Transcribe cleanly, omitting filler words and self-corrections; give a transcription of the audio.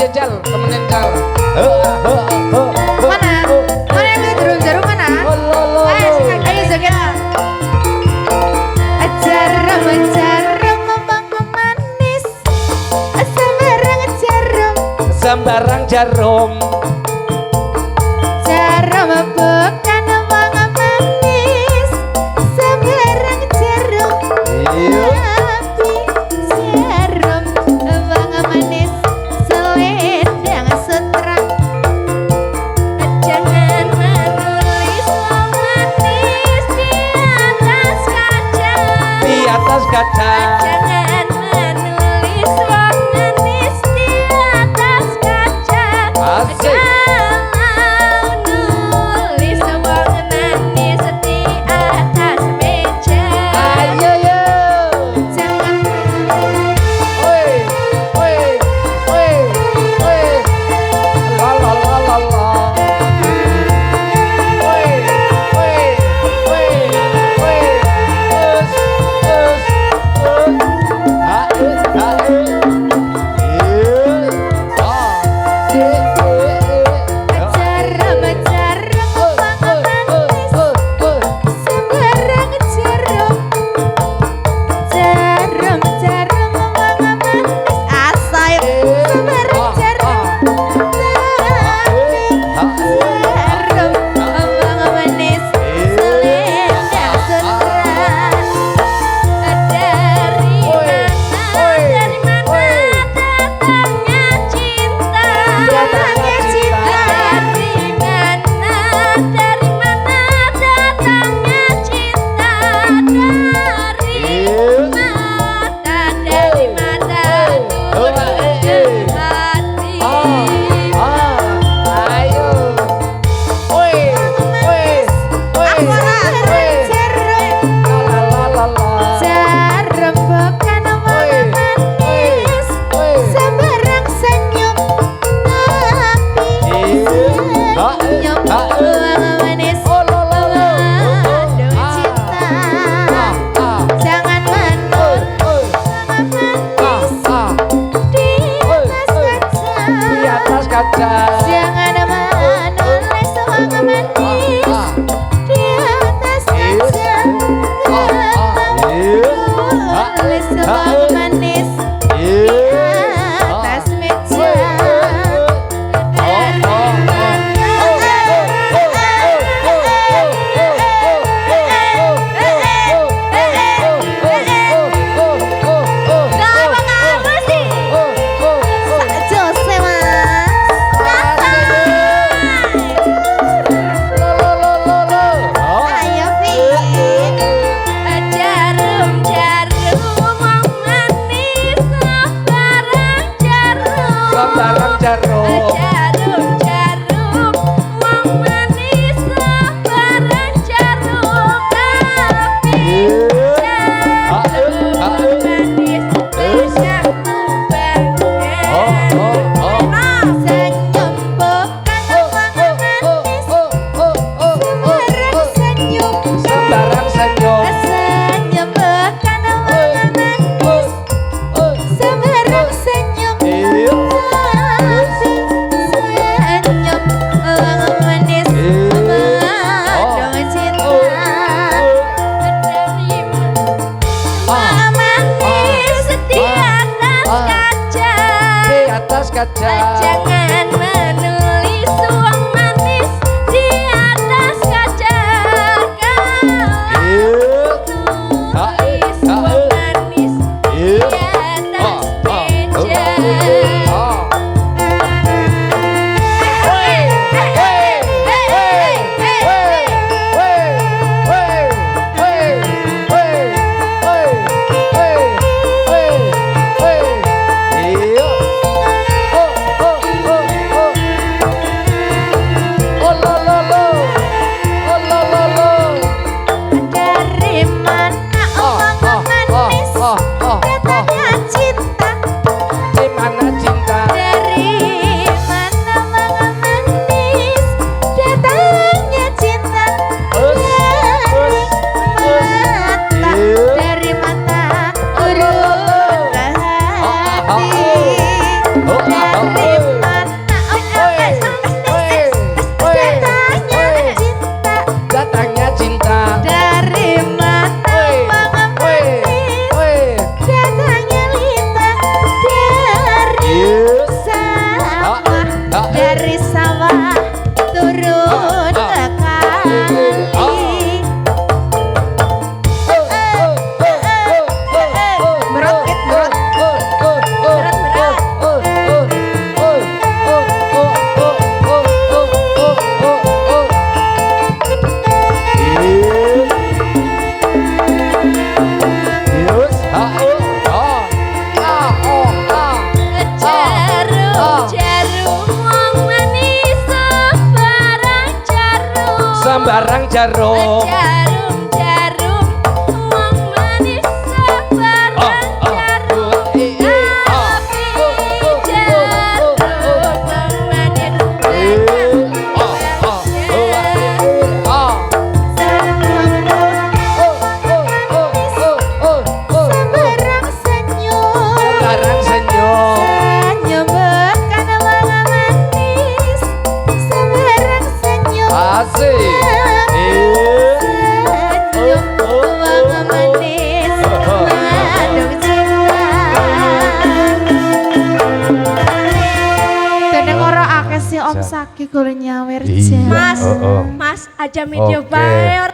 Jal, temenin Jal. Mana? Mana yang turun jarum mana? Ayo joget. Jarum manis, sembarang jarum. Jarum bukan wong manis, sembarang jarum. Tapi jarum wong manis, selendang sutra. Jangan menulis wong manis di atas kaca. Di atas kaca. Jangan menulis wong manis di atas kaca. Asik. Jangan menulis wong manis di atas kaca. Menulis wong manis di atas meja. Sembarang jarum. Jarum wong manis sembarang jarum. Tapi jarum manis bisa numpang. Senyum bukan wong manis, sembarang senyum. Sembarang senyum. Senyum bukan wong manis, sembarang senyum. Kaca. Jangan menulis wong manis di atas kaca. Tulis wong manis di atas meja. Dari jarum. Jarum wong manis sebarang jarum. Tapi jarum wong manis sebarang senyum. Barang senyum. Senyum bekan wong manis sebarang senyum. Asik. Senyum wong manis mengandung cinta. Teneng ora akeh sih Om Saki golek nyawer Iya. jan. Mas, Mas aja media Oke. bae